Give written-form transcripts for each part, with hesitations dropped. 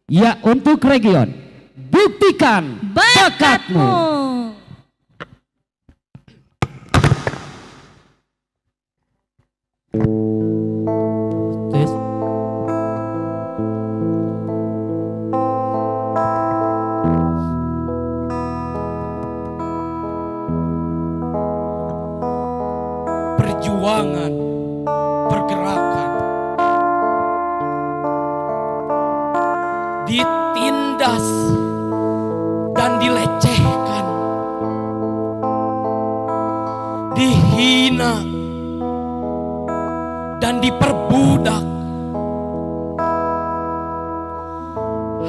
Ya, untuk region, buktikan bakatmu. Tes. Perjuangan, pergerakan ditindas dan dilecehkan, dihina dan diperbudak,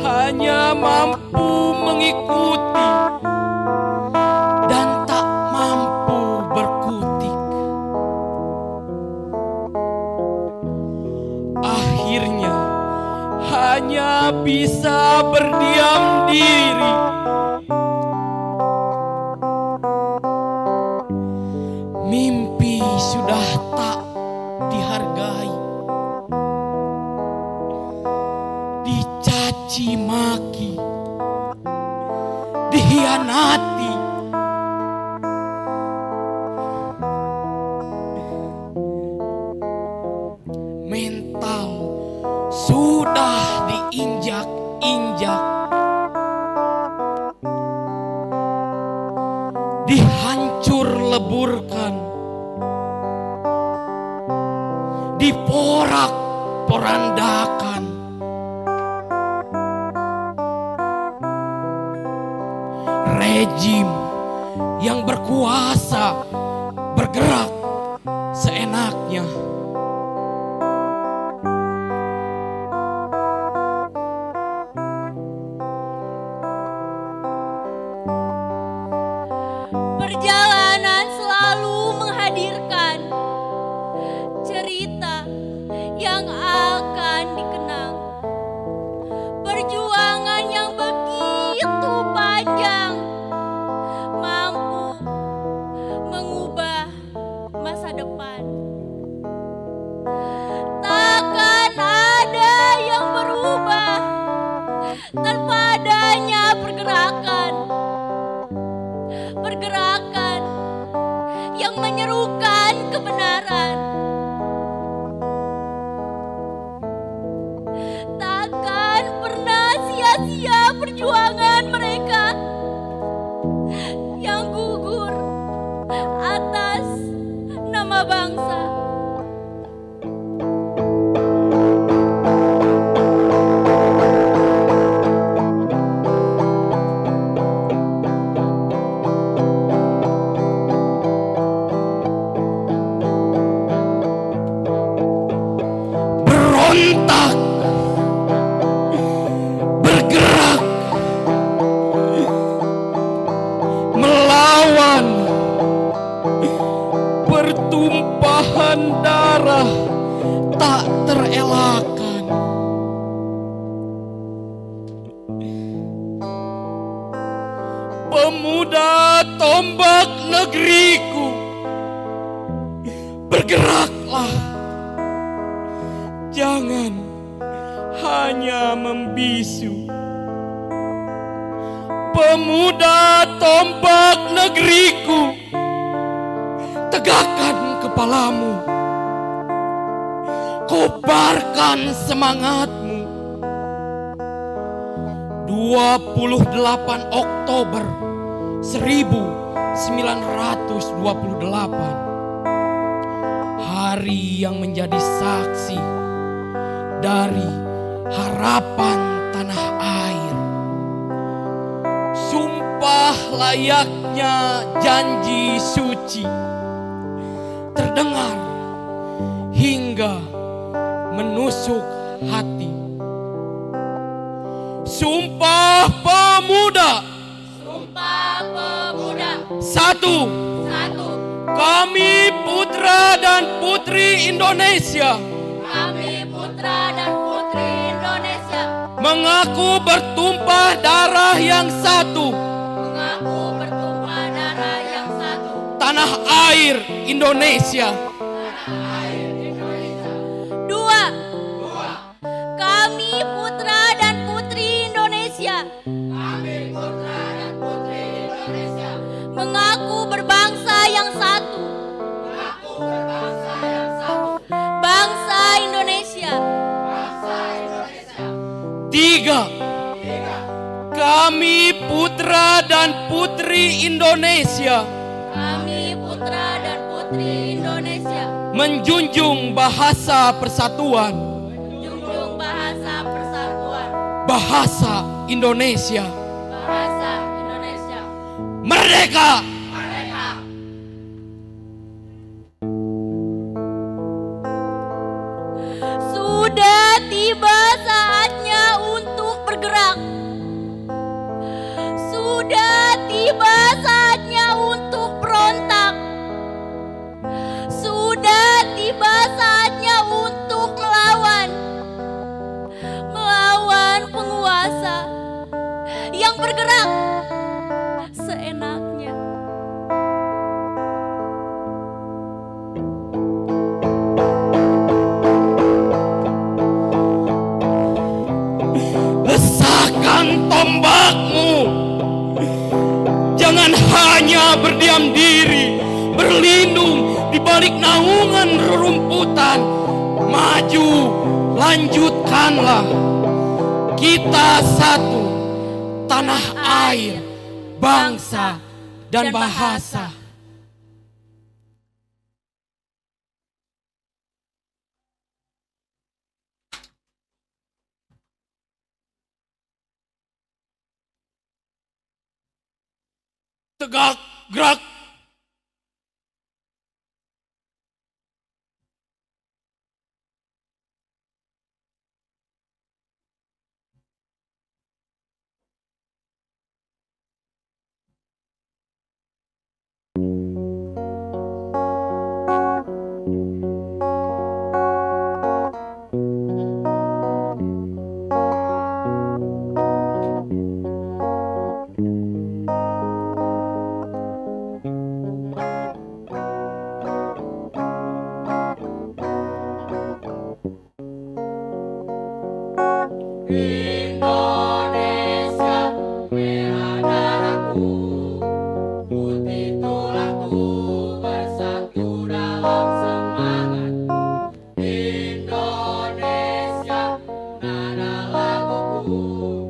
hanya mampu mengikuti dan tak mampu berkutik. Akhirnya hanya bisa berdiam diri, mimpi sudah tak dihargai, dicaci maki, dihianati. Mental sudah diinjak-injak, dihancur leburkan, diporak-porandakan. Rejim yang berkuasa bergerak seenaknya. Perjalanan selalu menghadirkan cerita yang akan dikenang. Perjuangan yang begitu panjang mampu mengubah masa depan. Takkan ada yang berubah tanpa adanya pergerakan. Pergerakan yang menyerukan kebenaran. Takkan pernah sia-sia perjuangan mereka yang gugur atas nama bangsa. Berontak, bergerak, melawan pertumpahan darah tak terelakkan. Pemuda tombak negeriku, bergeraklah. Jangan hanya membisu. Pemuda tombak negeriku, tegakkan kepalamu, kobarkan semangatmu. 28 Oktober 1928, hari yang menjadi saksi dari harapan tanah air. Sumpah layaknya janji suci, terdengar hingga menusuk hati. Sumpah pemuda. Sumpah pemuda. Satu, kami putra dan putri Indonesia Kami putra dan putri Indonesia mengaku bertumpah darah yang satu, mengaku bertumpah darah yang satu, tanah air Indonesia. tanah air Indonesia. Dua, kami putra dan putri Kami putra dan putri Indonesia. Mengaku berbangsa yang satu. Mengaku berbangsa yang satu. Bangsa Indonesia. Bangsa Indonesia. Tiga. Kami putra dan putri Indonesia. Kami putra dan putri Indonesia. Menjunjung bahasa persatuan. Menjunjung bahasa persatuan. Bahasa Indonesia. Bahasa Indonesia. Merdeka! Merdeka! Sudah tiba saatnya untuk bergerak. Sudah tiba saatnya untuk berontak. Sudah tiba saatnya untuk melawan. Melawan penguasa yang bergerak seenaknya. Lesahkan tombakmu. Jangan hanya berdiam diri, berlindung di balik naungan rerumputan. Maju, lanjutkanlah. Kita satu, tanah air, bangsa, dan bahasa. Tegak, gerak. Indonesia, merah darahku, putih tulangku, bersatu dalam semangat. Indonesia, nada laguku,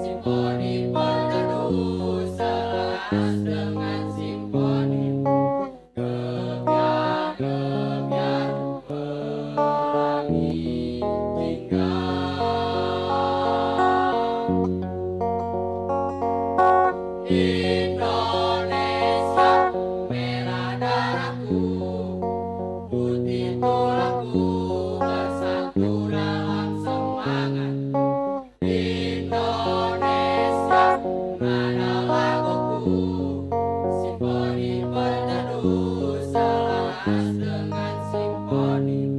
simfoni berteduh selaras dengan simfoni. Gebiar-gebiar pelangi tinggal. Indonesia, merah darahku, putih tulangku, bersatu dalam semangat. Indonesia, nada laguku, simfoni berteduh selaras dengan simfoni.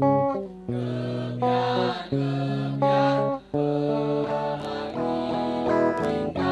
Gebiar-gebiar pelangi tinggal.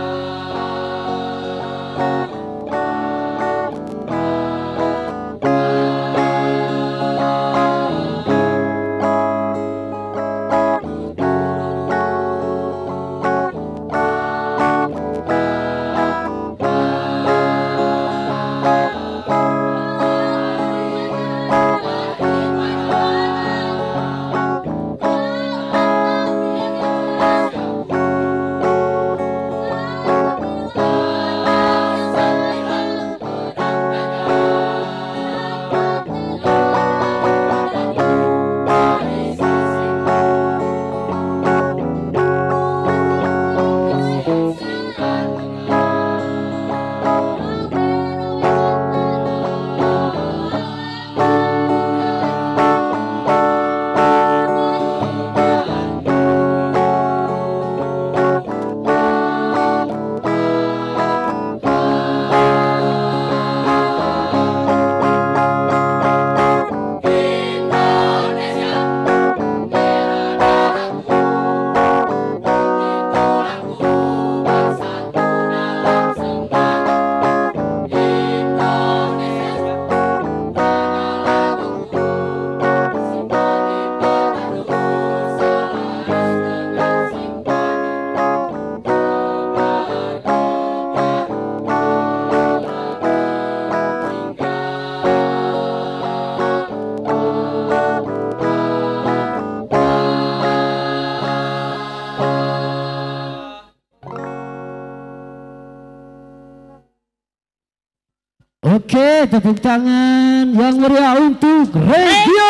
Oke, tepuk tangan yang meriah untuk Region.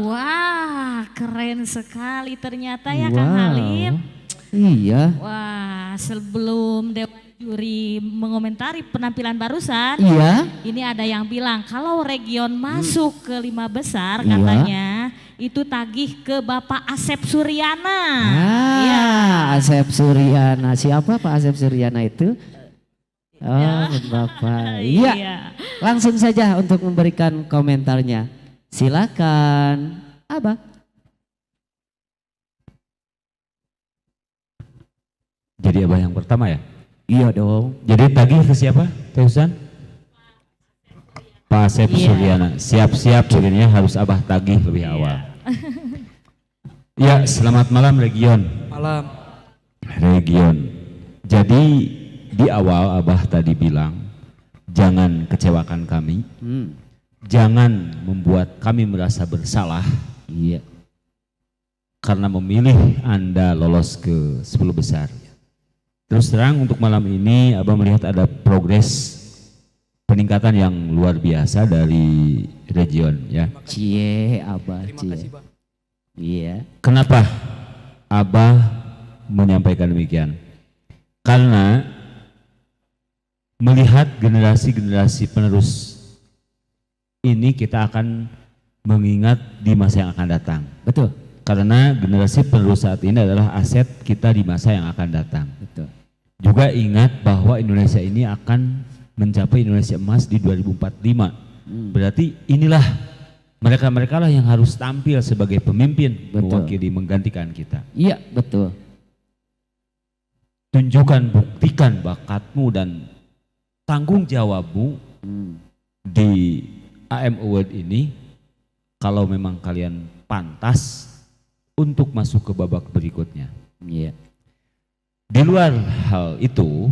Wah, keren sekali ternyata ya Kang Halim. Iya. Wah, sebelum Dewan Juri mengomentari penampilan barusan, Iya. ini ada yang bilang kalau Region masuk ke 5 besar Iya. katanya itu tagih ke Bapak Asep Suryana. Iya. Asep Suryana. Siapa Pak Asep Suryana itu? Oh, Bapak. Iya. Langsung saja untuk memberikan komentarnya. Silakan, Abah. Jadi Abah yang pertama ya? Iya dong. Jadi tagih ke siapa? Terusan? Pak Asep Suryana. Siap-siap jadinya harus Abah tagih lebih awal. Ya, selamat malam Region. Malam. Region. Jadi di awal Abah tadi bilang, jangan kecewakan kami, jangan membuat kami merasa bersalah. Iya. Karena memilih Anda lolos ke 10 besar. Terus terang untuk malam ini Abah melihat ada progres peningkatan yang luar biasa dari Region ya. Cie, Abah. Terima Cie. kasih, Bang. Iya. Kenapa Abah menyampaikan demikian? Karena melihat generasi-generasi penerus ini kita akan mengingat di masa yang akan datang. Betul. Karena generasi penerus saat ini adalah aset kita di masa yang akan datang. Betul. Juga ingat bahwa Indonesia ini akan mencapai Indonesia emas di 2045. Berarti inilah mereka-mereka lah yang harus tampil sebagai pemimpin, Betul. mewakili, menggantikan kita. Iya, betul. Tunjukkan, buktikan bakatmu dan tanggung jawabmu di AM Award ini kalau memang kalian pantas untuk masuk ke babak berikutnya. Iya. Di luar hal itu,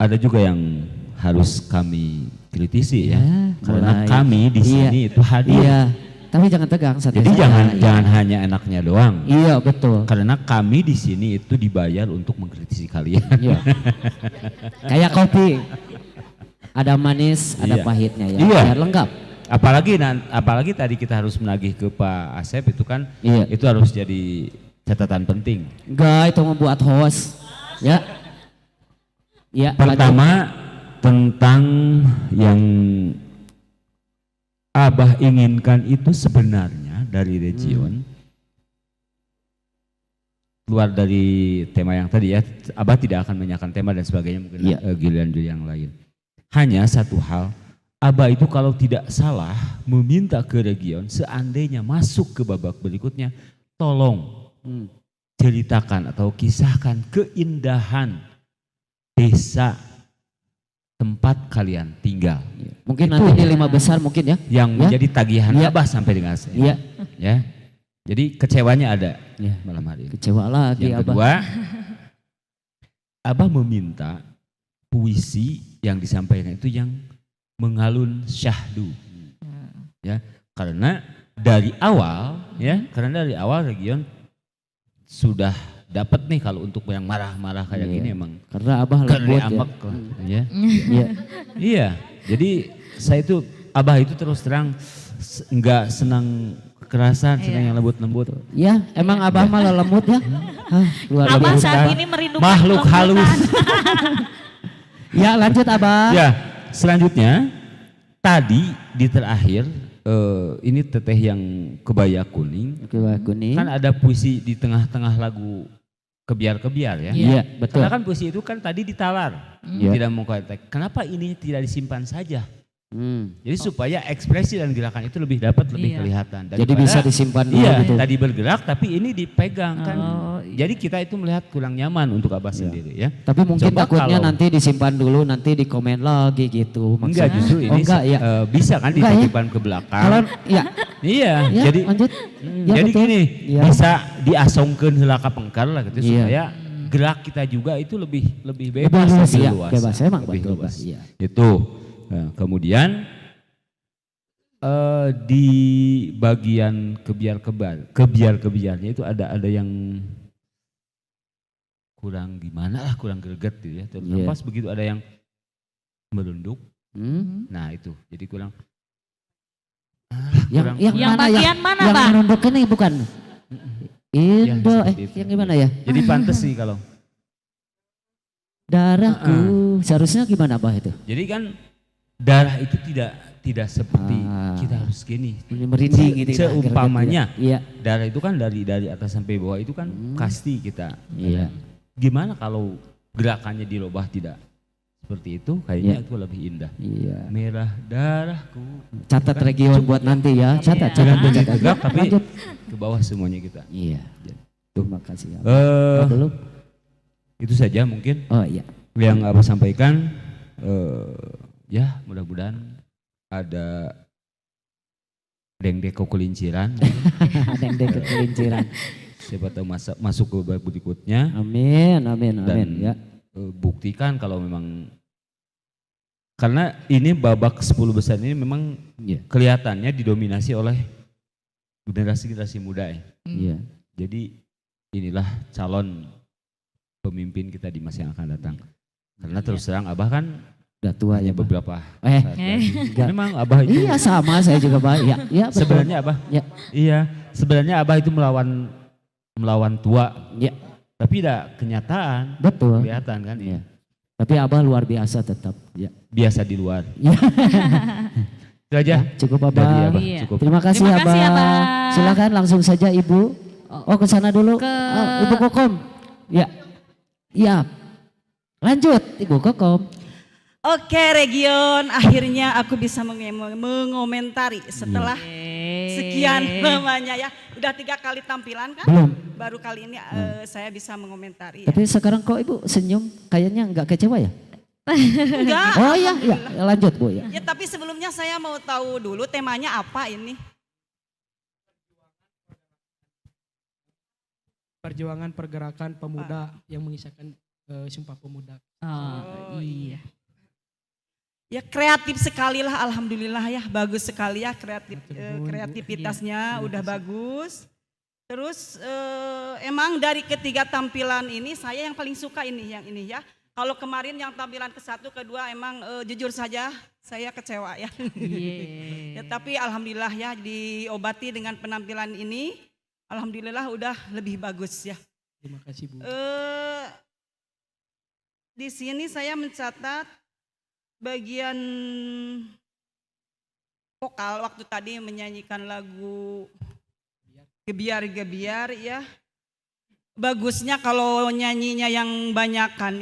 ada juga yang harus kami kritisi ya, karena mulai. kami di sini itu hadir. Iya. Tapi jangan tegang. Jadi santai saja. jangan hanya enaknya doang. Iya, betul. Karena kami di sini itu dibayar untuk mengkritisi kalian. Iya. Kayak kopi. Ada manis, ada Iya. pahitnya ya. Iya. Biar lengkap. Apalagi tadi kita harus menagih ke Pak Asep itu kan, Iya. itu harus jadi catatan penting. Enggak, itu membuat host. Ya. Ya, Pertama tentang yang Abah inginkan itu sebenarnya dari Region, keluar dari tema yang tadi ya, Abah tidak akan menyanyikan tema dan sebagainya, mungkin Iya. giliran yang lain. Hanya satu hal, Abah itu kalau tidak salah meminta ke Region seandainya masuk ke babak berikutnya, tolong ceritakan atau kisahkan keindahan desa tempat kalian tinggal. Mungkin nanti di 5 besar mungkin ya. Yang Ya. menjadi tagihan Iya. Abah sampai dengan saya. Iya. Ya. Jadi kecewanya ada Ya. malam hari ini. Kecewa lagi Yang Abah. kedua, Abah meminta puisi yang disampaikan itu yang mengalun syahdu. Ya, karena dari awal Region sudah dapat nih kalau untuk yang marah-marah kayak Iya. gini emang Karena Abah keren lembut ya. amek lah, ya. Iya. Iya, jadi saya itu Abah itu terus terang enggak senang kekerasan, senang yang lembut-lembut. Ya, emang Abah malah lembut ya. Hah, luar Abah biasa. saat ini merindukan Makhluk halus. kelembutan. Ya, lanjut Abah. Ya, selanjutnya tadi di terakhir ini teteh yang kebaya kuning, Oke, Wah, kuning. kan ada puisi di tengah-tengah lagu kebiar-kebiar ya. Iya, betul. Karena kan puisi itu kan tadi ditalar, Iya. tidak mau kontak. Kenapa ini tidak disimpan saja? Hmm. Jadi supaya ekspresi dan gerakan itu lebih lebih Iya. kelihatan. Jadi Daripada- bisa disimpan dulu Iya, gitu. tadi bergerak tapi ini dipegang kan. Oh, Jadi kita itu melihat kurang nyaman untuk Abah sendiri ya. Tapi mungkin Coba takutnya kalau- nanti disimpan dulu, nanti dikomen lagi gitu. Enggak, maksudnya. justru ini Oh, enggak ya. bisa kan Enggak ya? dititipkan ke belakang. Kalau ya, Iya, ya jadi lanjut. Ya, jadi betul. gini, Ya. bisa diasongkeun heula ka pengkar lah gitu Iya. supaya gerak kita juga itu lebih Bebas, bebas, lebih ya, luas. bebas. Emang lebih betul, luas. Pak. Iya. Itu. Nah, kemudian di bagian kebiar-kebiarnya itu ada yang kurang gimana lah, kurang greget gitu ya. Terus Iya. pas begitu ada yang merunduk, Hmm. nah itu jadi kurang. Yang, kurang- yang, Yang mana bagian mana, yang Bang? menunduk ini bukan? Indo, seperti itu. yang gimana ya? Jadi pantas sih kalau. Darahku, seharusnya gimana Abah itu? Jadi kan darah itu tidak seperti Ah. kita harus gini. Merinding gitu. Seumpamanya Iya. darah itu kan dari atas sampai bawah itu kan pasti kita. Iya. Gimana kalau gerakannya dirubah tidak seperti itu? Kayaknya itu lebih indah. Iya. Merah darahku. Catat region buat nanti ya. Catat, Iya. catat, catat. Tegak tapi Lanjut. ke bawah semuanya kita. Iya. Terima kasih. Abah. Eh, Belum? itu saja mungkin Oh iya. yang Abah sampaikan. Ya mudah-mudahan ada dengdek kelinciran. Ada yang deket kelinciran. Siapa tahu masuk ke babak berikutnya. Amin, amin, Dan amin. Ya. buktikan kalau memang, karena ini babak 10 besar ini memang Iya. kelihatannya didominasi oleh generasi-generasi muda ya. Iya. Jadi inilah calon pemimpin kita di masa yang akan datang. Karena terus terang Abah kan Udah tua hanya ya, Bah. beberapa Eh, saat lagi. enggak. Memang Abah itu Iya sama saya juga Pak. Iya, iya betul. sebenarnya Abah, Ya. iya sebenarnya Abah itu melawan tua, Ya, tapi tidak kenyataan betul. kelihatan kan. Iya. Tapi Abah luar biasa tetap. Ya. Biasa di luar. Ya. Itu aja. Cukup Dari Abah. Abah, Iya. cukup. Terima kasih Terima kasih, Abah. Abah. Silakan langsung saja Ibu. Oh ke sana dulu. Ibu Kokom. Ya. Iya. Lanjut Ibu Kokom. Oke Region, akhirnya aku bisa mengomentari setelah sekian lamanya ya. Udah 3 kali tampilan kan? Belum. Baru kali ini saya bisa mengomentari. Tapi sekarang kok Ibu senyum kayaknya nggak kecewa ya? Enggak. Oh iya, iya. Lanjut Bu ya. Ya tapi sebelumnya saya mau tahu dulu temanya apa ini? Perjuangan pergerakan pemuda yang mengisahkan Sumpah Pemuda. Oh, iya. Ya kreatif sekali lah, alhamdulillah ya, bagus sekali ya Nuhun, Bu. kreativitasnya udah bagus. Terus emang dari ketiga tampilan ini saya yang paling suka yang ini ya. Kalau kemarin yang tampilan ke-1, ke-2 emang jujur saja saya kecewa ya. Ya, tapi alhamdulillah ya diobati dengan penampilan ini, alhamdulillah udah lebih bagus ya. Terima kasih Bu. Di sini saya mencatat bagian vokal waktu tadi menyanyikan lagu Gebiar-gebiar ya. Bagusnya kalau nyanyinya yang banyakan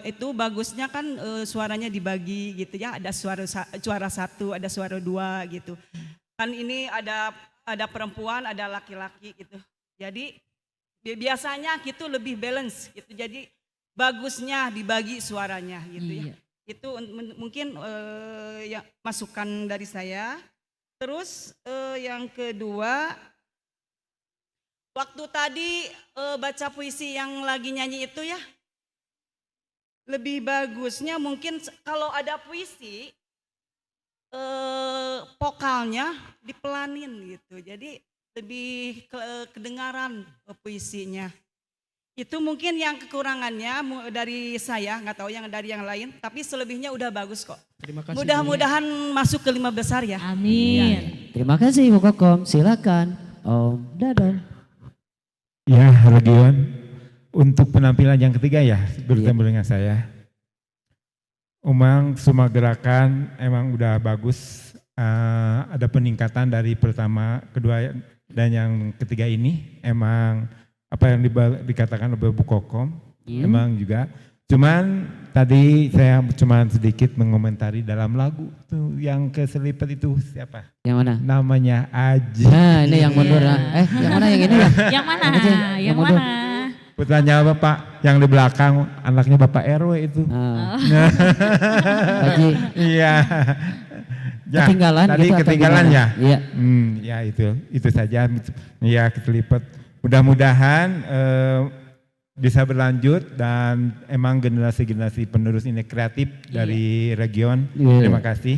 itu bagusnya kan suaranya dibagi gitu ya, ada suara 1, ada suara 2 gitu. Kan ini ada perempuan, ada laki-laki gitu. Jadi biasanya gitu lebih balance gitu. Jadi bagusnya dibagi suaranya gitu ya. Itu mungkin ya, masukan dari saya. Terus yang kedua, waktu tadi baca puisi yang lagi nyanyi itu ya, lebih bagusnya mungkin kalau ada puisi vokalnya dipelanin gitu. Jadi lebih kedengaran puisinya. Itu mungkin yang kekurangannya dari saya, nggak tahu yang dari yang lain, tapi selebihnya udah bagus kok. Terima kasih. Bu. Mudah-mudahan masuk ke 5 besar ya. Amin. Terima kasih Ibu Kokom. Silakan Om Dadon. Ya, Region, untuk penampilan yang ketiga ya, bertemu dengan saya. Emang semua gerakan emang udah bagus, ada peningkatan dari pertama, kedua, dan yang ketiga ini emang apa yang dikatakan oleh Bu Kokom, emang juga. Cuman tadi saya cuma sedikit mengomentari dalam lagu tuh yang keselipet itu siapa? Yang mana? Namanya Aji. Nah ini yang mundur. Yang mana yang ini ya? Yang mana? Yang kecil, Yang yang mundur. mana? Putranya Bapak yang di belakang, anaknya Bapak RW itu. Haji Iya. Ya, ketinggalan tadi gitu atau ketinggalan gimana? ya. Iya. Ya itu saja. Ya keselipet. Mudah-mudahan bisa berlanjut dan emang generasi-generasi penerus ini kreatif dari Region. Iya. Terima kasih.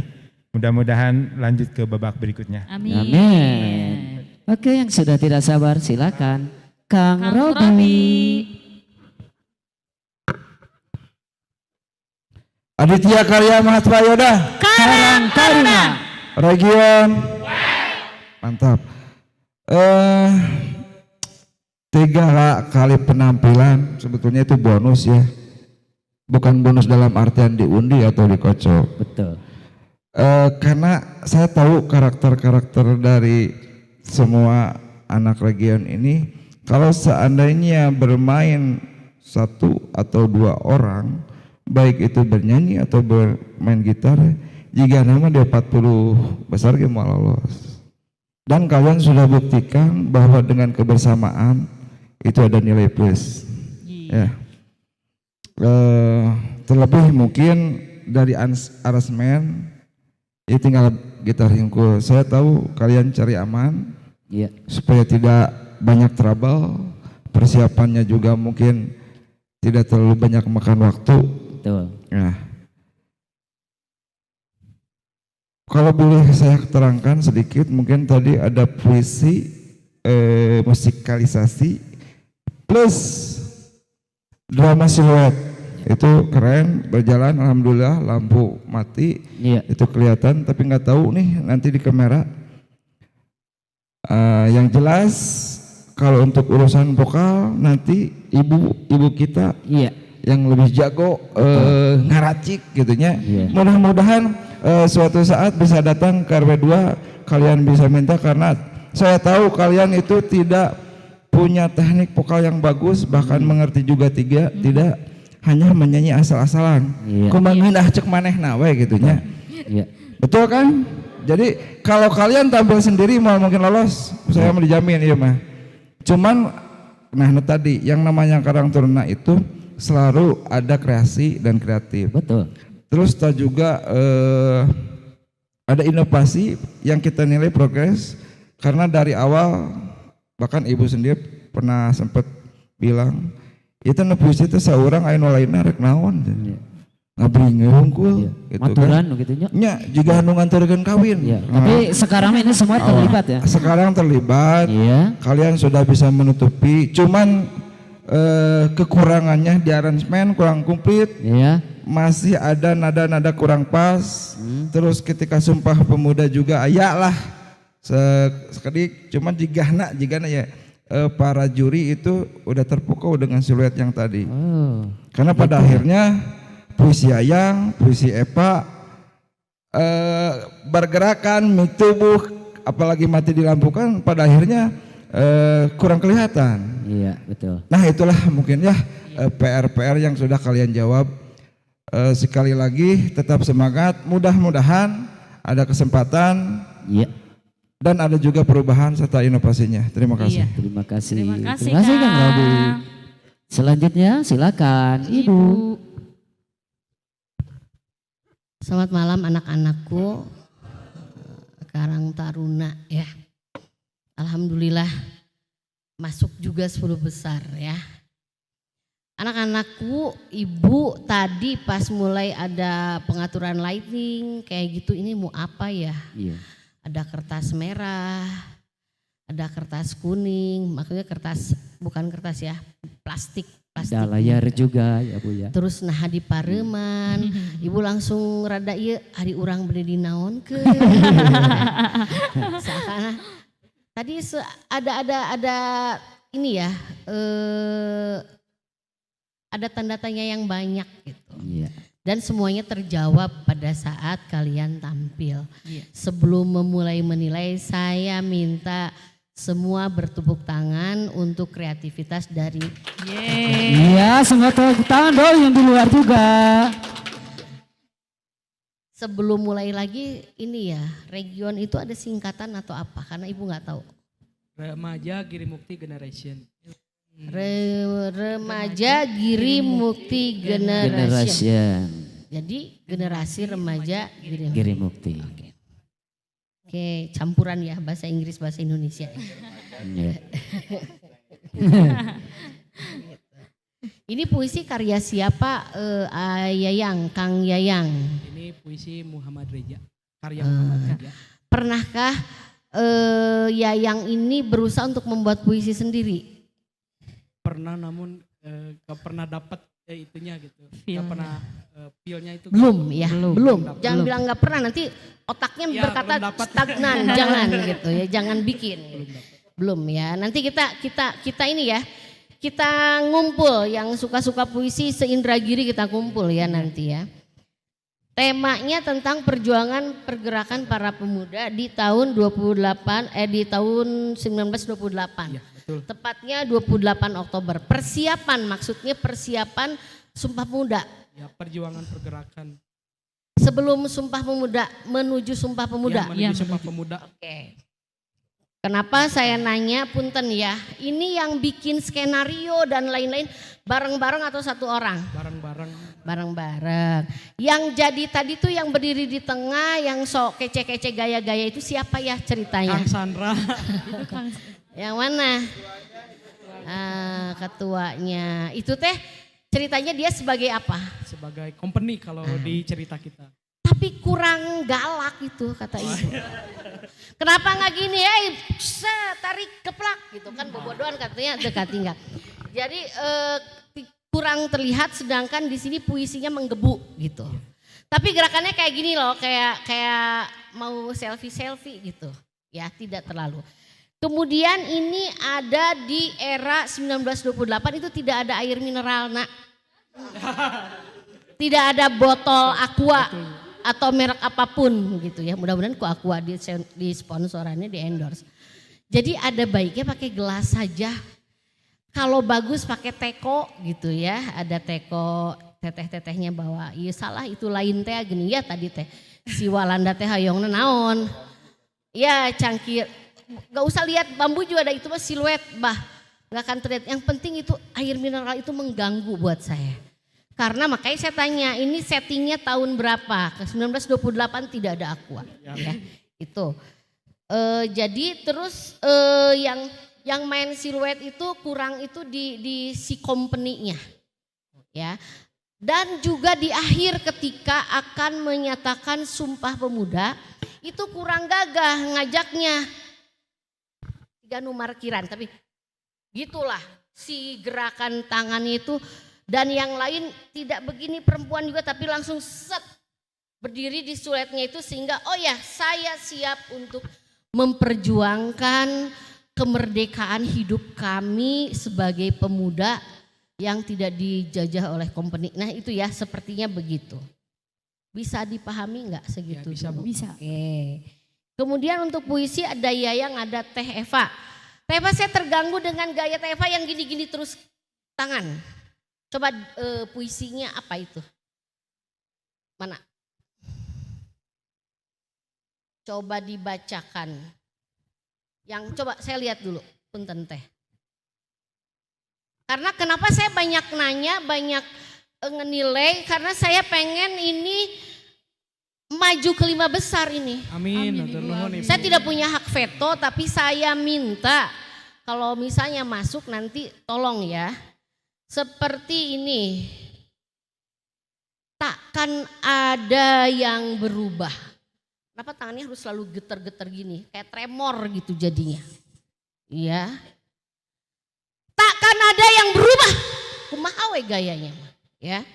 Mudah-mudahan lanjut ke babak berikutnya. Amin. Amin. Oke, yang sudah tidak sabar silakan Kang Kang Robi. Robi. Aditya Karya Mahatprayoda. Karang Taruna. Region. Mantap. 3 kali penampilan sebetulnya itu bonus ya. Bukan bonus dalam artian diundi atau dikocok. Betul. Karena saya tahu karakter-karakter dari semua anak region ini, kalau seandainya bermain 1 atau 2 orang, baik itu bernyanyi atau bermain gitar, jika nama dia 40 besar dia mau lolos. Dan kalian sudah buktikan bahwa dengan kebersamaan itu ada nilai plus. Ya. Terlebih mungkin dari aransemen ya tinggal gitar hingkul. Saya tahu kalian cari aman, Iya. supaya tidak banyak trouble. Persiapannya juga mungkin tidak terlalu banyak makan waktu. Betul. Nah, kalau boleh saya terangkan sedikit, mungkin tadi ada puisi, musikalisasi plus drama siluet. Itu keren, berjalan, alhamdulillah, lampu mati, Iya. itu kelihatan, tapi nggak tahu nih nanti di kamera. Yang jelas kalau untuk urusan vokal nanti ibu kita Iya. yang lebih jago ngaracik gitunya. Iya. Mudah-mudahan suatu saat bisa datang ke RW2, kalian bisa minta, karena saya tahu kalian itu tidak punya teknik vokal yang bagus, bahkan mengerti juga tidak hanya menyanyi asal-asalan. Iya. Kumangindah cek maneh nawe gitunya. Iya. Betul kan? Jadi kalau kalian tampil sendiri mau mungkin lolos, saya mau dijamin iya mah. Cuman nah tadi yang namanya Karang Taruna itu selalu ada kreasi dan kreatif. Betul. Terus tak juga ada inovasi yang kita nilai progres, karena dari awal bahkan ibu sendiri pernah sempat bilang itu puisi itu seorang anu lainna rek naon ngabringeun hungkul gitu Maturan kan. gitu nya. Nya juga anu nganterkeun kawin. Iya. Tapi sekarang ini semua terlibat ya. Sekarang terlibat. Iya. Kalian sudah bisa menutupi, cuman kekurangannya di aransemen kurang komplit. Iya. Masih ada nada-nada kurang pas. Terus ketika Sumpah Pemuda juga aya lah sekedik, cuman jigana ya para juri itu udah terpukau dengan siluet yang tadi. Oh. Karena pada akhirnya puisi Ayang, puisi Epa bergerakan, tubuh, apalagi mati di lampu kan pada akhirnya kurang kelihatan. Iya, betul. Nah itulah mungkin ya PR-PR yang sudah kalian jawab. Sekali lagi tetap semangat, mudah-mudahan ada kesempatan. Iya. Dan ada juga perubahan serta inovasinya. Terima kasih. Iya. Terima kasih. Terima kasih, Terima kasih Kang Kang. Robi. Selanjutnya silakan Ibu. Selamat malam anak-anakku, Karang Taruna ya. Alhamdulillah masuk juga 10 besar ya. Anak-anakku, ibu tadi pas mulai ada pengaturan lighting kayak gitu, ini mau apa ya? Iya. Ada kertas merah, ada kertas kuning, maksudnya kertas, bukan kertas ya, plastik. Ada layar juga ya Bu ya. Terus nah di pareman, ibu langsung rada ieu hari urang bade dinaonkeun. Sakana tadi ada ini ya, ada tanda tanya yang banyak gitu. Iya. Dan semuanya terjawab pada saat kalian tampil. Iya. Sebelum memulai menilai, saya minta semua bertepuk tangan untuk kreativitas dari Iya, semua tepuk tangan dong yang di luar juga. sebelum mulai lagi ini ya, region itu ada singkatan atau apa? Karena ibu nggak tahu. Remaja Giri Mukti Generation. Remaja Giri Mukti Generation. Generation. Jadi generasi remaja Giri Mukti. Giri Mukti. Oke, campuran ya bahasa Inggris bahasa Indonesia. Iya. Ini puisi karya siapa? Yayang, Kang Yayang. Ini puisi Muhammad Reja, karya Muhammad Reja. Pernahkah Yayang ini berusaha untuk membuat puisi sendiri? Pernah namun gak pernah dapat itunya gitu. Feel-nya. Nggak pernah feel-nya itu. Belum ya, belum. Jangan belum. bilang nggak pernah, nanti otaknya Ya, berkata belum dapat. stagnan, jangan gitu ya, jangan bikin. Belum ya. Nanti kita ini ya, kita ngumpul yang suka-suka puisi se-Indragiri kita kumpul ya nanti ya. Temanya tentang perjuangan pergerakan para pemuda di tahun 1928. Iya, betul. Tepatnya 28 Oktober. Persiapan, maksudnya persiapan Sumpah Pemuda. Ya, perjuangan pergerakan. Sebelum Sumpah Pemuda, menuju Sumpah Pemuda. Ya, menuju Sumpah Pemuda. Oke. Kenapa saya nanya, punten ya, ini yang bikin skenario dan lain-lain bareng-bareng atau satu orang? Bareng-bareng. Bareng-bareng. Yang jadi tadi tuh yang berdiri di tengah, yang sok kece-kece gaya-gaya itu siapa ya ceritanya? Kang Sandra. Itu Kang. Yang mana? Ketuanya. Itu teh ceritanya dia sebagai apa? Sebagai company kalau di cerita kita. Tapi kurang galak itu kata ibu. Kenapa nggak gini ya? Tarik keplak gitu kan bobodohan katanya dekati nggak. Jadi kurang terlihat sedangkan di sini puisinya menggebu gitu. Tapi gerakannya kayak gini loh, kayak mau selfie gitu. Ya, tidak terlalu. Kemudian ini ada di era 1928 itu tidak ada air mineral, Nak. Tidak ada botol aqua atau merek apapun gitu ya. Mudah-mudahan aqua di sponsorannya, di endorse. Jadi ada baiknya pakai gelas saja. Kalau bagus pakai teko gitu ya. Ada teko, teteh-tetehnya bawa. Iya salah itu lain teh gini ya tadi teh. Si Walanda teh hayong naon. Ya cangkir. Gak usah lihat bambu juga ada itu mah siluet bah. Gak akan terlihat. Yang penting itu air mineral itu mengganggu buat saya. Karena makanya saya tanya ini settingnya tahun berapa? Ke 1928 tidak ada aqua. Ya, itu. Jadi terus yang main siluet itu kurang itu di si company-nya. Ya. Dan juga di akhir ketika akan menyatakan Sumpah Pemuda itu kurang gagah ngajaknya. 3 markiran tapi gitulah si gerakan tangannya itu dan yang lain tidak begini perempuan juga tapi langsung set berdiri di suletnya itu sehingga oh ya saya siap untuk memperjuangkan kemerdekaan hidup kami sebagai pemuda yang tidak dijajah oleh company. Nah itu ya sepertinya begitu. Bisa dipahami nggak segitu? Ya, Bisa. Oke. Kemudian untuk puisi ada Yayang, ada Teh Eva. Teh Eva saya terganggu dengan gaya Teh Eva yang gini-gini terus tangan. Coba puisinya apa itu? Mana? Coba dibacakan. Yang coba saya lihat dulu, punten Teh. Karena kenapa saya banyak nanya, banyak ngenilai karena saya pengen ini maju ke 5 besar ini. Amin. Atur nuhun, Ibu. Saya tidak punya hak veto tapi saya minta kalau misalnya masuk nanti tolong ya. Seperti ini. Takkan ada yang berubah. Kenapa tangannya harus selalu getar-getar gini? Kayak tremor gitu jadinya. Iya. Takkan ada yang berubah. Kumaha we gayanya. Ya.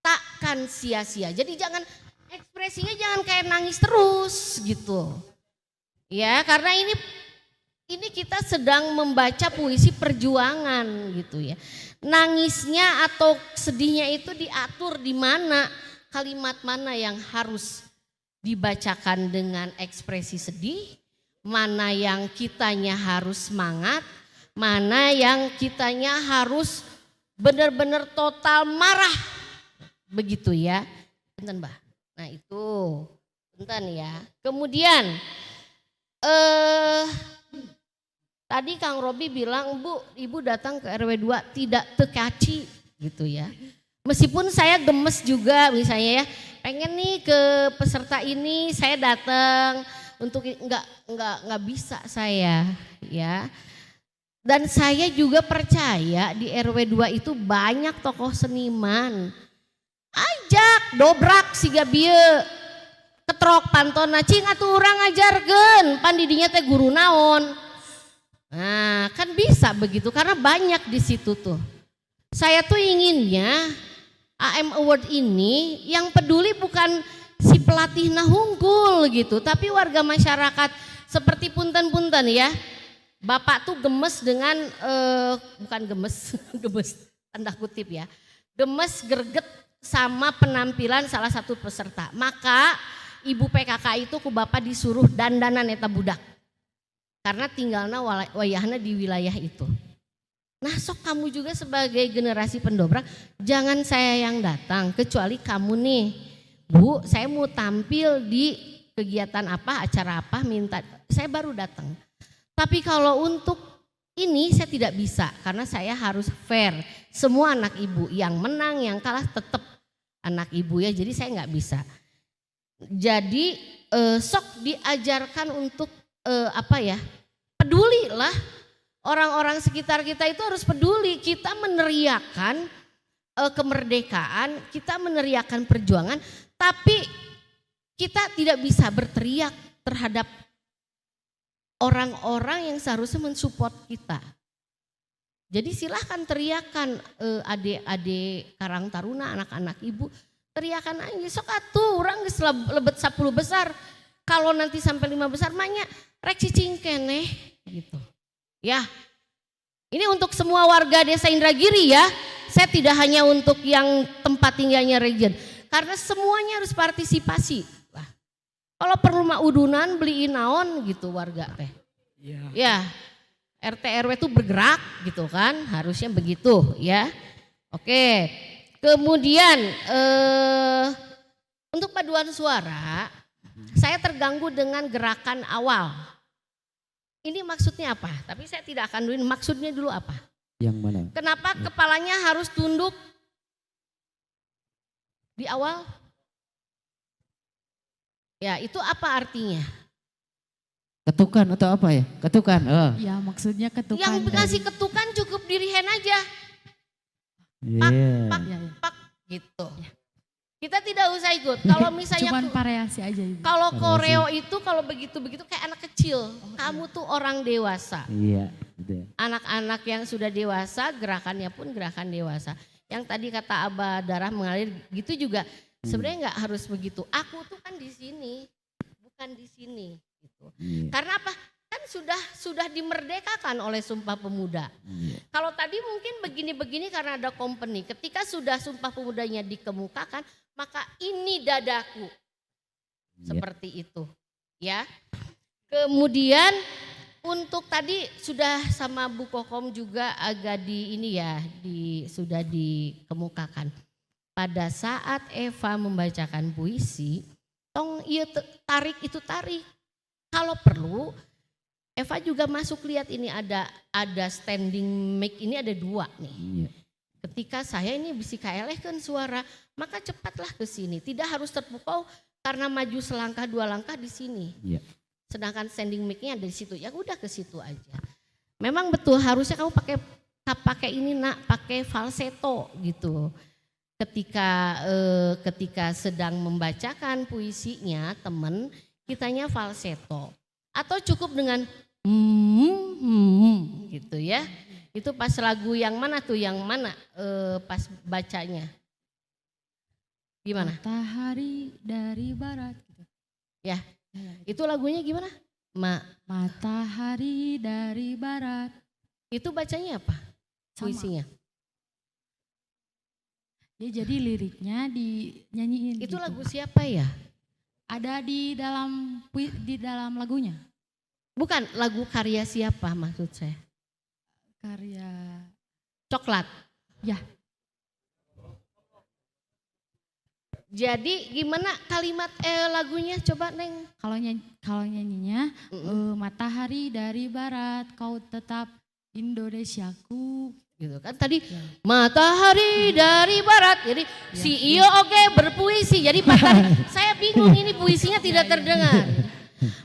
Takkan sia-sia. Jadi jangan ekspresinya jangan kayak nangis terus gitu. Ya, karena ini kita sedang membaca puisi perjuangan gitu ya. Nangisnya atau sedihnya itu diatur di mana, kalimat mana yang harus dibacakan dengan ekspresi sedih, mana yang kitanya harus semangat, mana yang kitanya harus benar-benar total marah. Begitu ya. Bentar, Mbak. Nah itu, bentar ya. Kemudian tadi Kang Robi bilang, Bu, Ibu datang ke RW 2 tidak tekaci gitu ya. Meskipun saya gemes juga misalnya ya, pengen nih ke peserta ini saya datang untuk nggak bisa saya ya. Dan saya juga percaya di RW 2 itu banyak tokoh seniman. Ajak dobrak siga bieu ketrok pantona cing atuh urang ngajarkeun pan didinya teh guru naon. Nah, kan bisa begitu karena banyak di situ tuh. Saya tuh inginnya AM Award ini yang peduli bukan si pelatih nah unggul gitu, tapi warga masyarakat seperti punten-punten ya. Bapak tuh gemes dengan bukan gemes, gemes tanda kutip ya. Gemes greget sama penampilan salah satu peserta. Maka ibu PKK itu ku bapak disuruh dandanan eta budak. Karena tinggalnya wayahna di wilayah itu. Nah sok kamu juga sebagai generasi pendobrak, jangan saya yang datang, kecuali kamu nih. Bu, saya mau tampil di kegiatan apa, acara apa, minta, saya baru datang. Tapi kalau untuk ini saya tidak bisa, karena saya harus fair. Semua anak ibu, yang menang, yang kalah tetap anak ibu ya, jadi saya nggak bisa. Jadi sok diajarkan untuk pedulilah. Orang-orang sekitar kita itu harus peduli. Kita meneriakan kemerdekaan, kita meneriakan perjuangan, tapi kita tidak bisa berteriak terhadap orang-orang yang seharusnya mensupport kita. Jadi silahkan teriakan adik-adik Karang Taruna, anak-anak ibu, teriakan aja. Sok atuh orang geus lebet 10 besar. Kalau nanti sampai 5 besar maknya rek cicing keneh gitu. Ya, ini untuk semua warga desa Indragiri ya. Saya tidak hanya untuk yang tempat tinggalnya region. Karena semuanya harus partisipasi. Lah, kalau perlu mah udunan beliin naon gitu warga teh. Ya, RT RW itu bergerak gitu kan, harusnya begitu ya. Oke, kemudian untuk paduan suara, saya terganggu dengan gerakan awal. Ini maksudnya apa? Tapi saya tidak akan dulu, maksudnya dulu apa? Yang mana? Kenapa kepalanya harus tunduk di awal? Ya itu apa artinya? Ketukan atau apa ya? Ketukan. Oh. Ya maksudnya ketukan. Yang ngasih ketukan cukup dirihen aja. Iya. Pak gitu. Kita tidak usah ikut. Kalau misalnya Cuman variasi aja Ibu. kalau koreo itu kalau begitu-begitu kayak anak kecil. Kamu tuh orang dewasa. Iya. Gitu. Anak-anak yang sudah dewasa gerakannya pun gerakan dewasa. Yang tadi kata Abah darah mengalir gitu juga sebenarnya nggak harus begitu. Aku tuh kan di sini, bukan di sini. Gitu. Iya. Karena apa? Kan sudah dimerdekakan oleh Sumpah Pemuda. Iya. Kalau tadi mungkin begini-begini karena ada company. Ketika sudah Sumpah Pemudanya dikemukakan, maka ini dadaku. Seperti itu. Ya. Kemudian untuk tadi sudah sama Bu Kokom juga agak sudah dikemukakan. Pada saat Eva membacakan puisi, tong iya tarik. Kalau perlu Eva juga masuk lihat ini ada standing mic ini ada 2 nih. Iya. Ketika saya ini bisa kaelehkan suara, maka cepatlah ke sini. Tidak harus terpukau karena maju selangkah 2 langkah di sini. Iya. Sedangkan standing mic-nya ada di situ. Ya udah ke situ aja. Memang betul harusnya kamu pakai ini pakai falsetto gitu. Ketika sedang membacakan puisinya temen, kitanya falsetto. Atau cukup dengan gitu ya. Itu pas lagu yang mana tuh, pas bacanya. Gimana? Matahari dari barat gitu. Ya, itu lagunya gimana? Matahari dari barat. Itu bacanya apa? Puisinya. Ya jadi liriknya dinyanyiin. Itu gitu. lagu siapa ya? Ada di dalam lagunya. Bukan, lagu karya siapa maksud saya? Karya Coklat. Ya. Jadi gimana kalimat lagunya coba Neng? Kalau nyanyinya matahari dari barat kau tetap Indonesiaku. Gitu kan tadi matahari dari barat. Jadi si Iyo oke berpuisi. Jadi saya bingung ini puisinya tidak terdengar.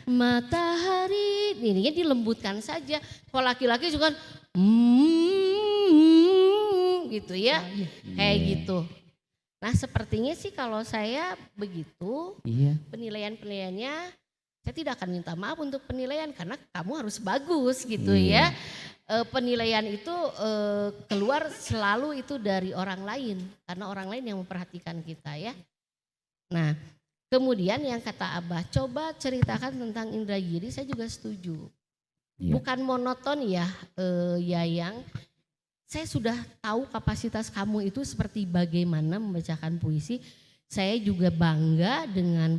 Matahari ininya dilembutkan saja. Kalau laki-laki juga gitu ya. Kayak gitu. Nah sepertinya sih kalau saya begitu Iya. penilaiannya Saya tidak akan minta maaf untuk penilaian karena kamu harus bagus gitu ya. Penilaian itu keluar selalu itu dari orang lain karena orang lain yang memperhatikan kita ya. Nah, kemudian yang kata Abah, coba ceritakan tentang Indragiri, saya juga setuju. Bukan monoton ya, Yayang. Saya sudah tahu kapasitas kamu itu seperti bagaimana membacakan puisi. Saya juga bangga dengan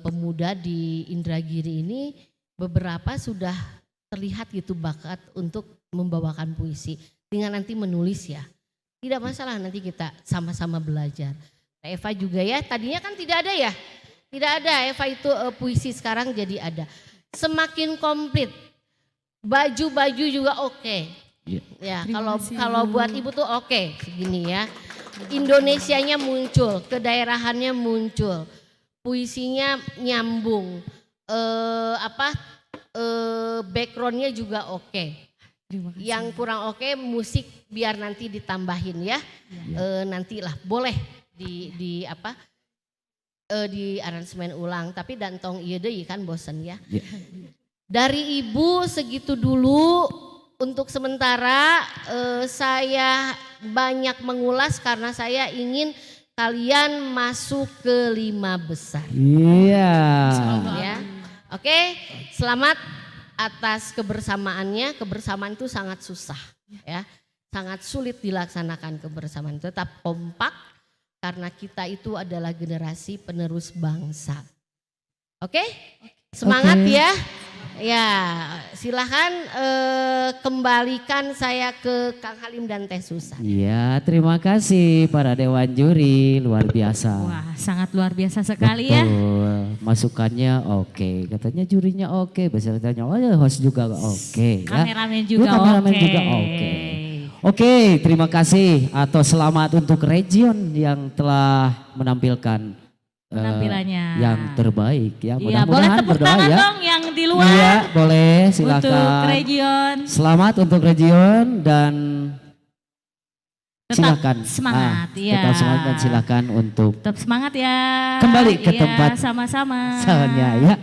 pemuda di Indragiri ini, beberapa sudah terlihat gitu bakat untuk membawakan puisi. Tinggal nanti menulis ya. Tidak masalah, nanti kita sama-sama belajar. Eva juga ya, tadinya kan tidak ada ya. Tidak ada, Eva itu puisi sekarang jadi ada. Semakin komplit. Baju-baju juga oke. Ya, kalau buat ibu tuh oke, segini ya. Indonesianya muncul, kedaerahannya muncul. Puisinya nyambung, backgroundnya juga oke. Yang kurang oke musik biar nanti ditambahin ya. Nantilah boleh di aransemen ulang. Tapi dantong iya deh kan bosen ya. Dari ibu segitu dulu untuk sementara. Saya banyak mengulas karena saya ingin kalian masuk ke 5 besar. Iya. Ya. Oke, selamat atas kebersamaannya. Kebersamaan itu sangat susah ya. Sangat sulit dilaksanakan kebersamaan. Tetap kompak karena kita itu adalah generasi penerus bangsa. Oke? Semangat ya. Ya, silahkan kembalikan saya ke Kang Halim dan Teh Susan. Iya, terima kasih para dewan juri, luar biasa. Wah, sangat luar biasa sekali ya. Masukannya oke, katanya jurinya oke, pesertanya host juga oke. Kameramen juga oke. Kameramen juga oke. Oke, terima kasih atau selamat untuk Region yang telah menampilkan penampilannya yang terbaik ya. Iya, boleh Mudah-mudahan tepuk berdoa tangan ya. dong yang di luar. Iya, boleh silakan. Untuk Region. Selamat untuk Region dan Tetap silakan. semangat ya. Tetap semangat dan silakan untuk Tetap semangat ya. kembali ke Iya, tempat sama-sama. asalnya ya.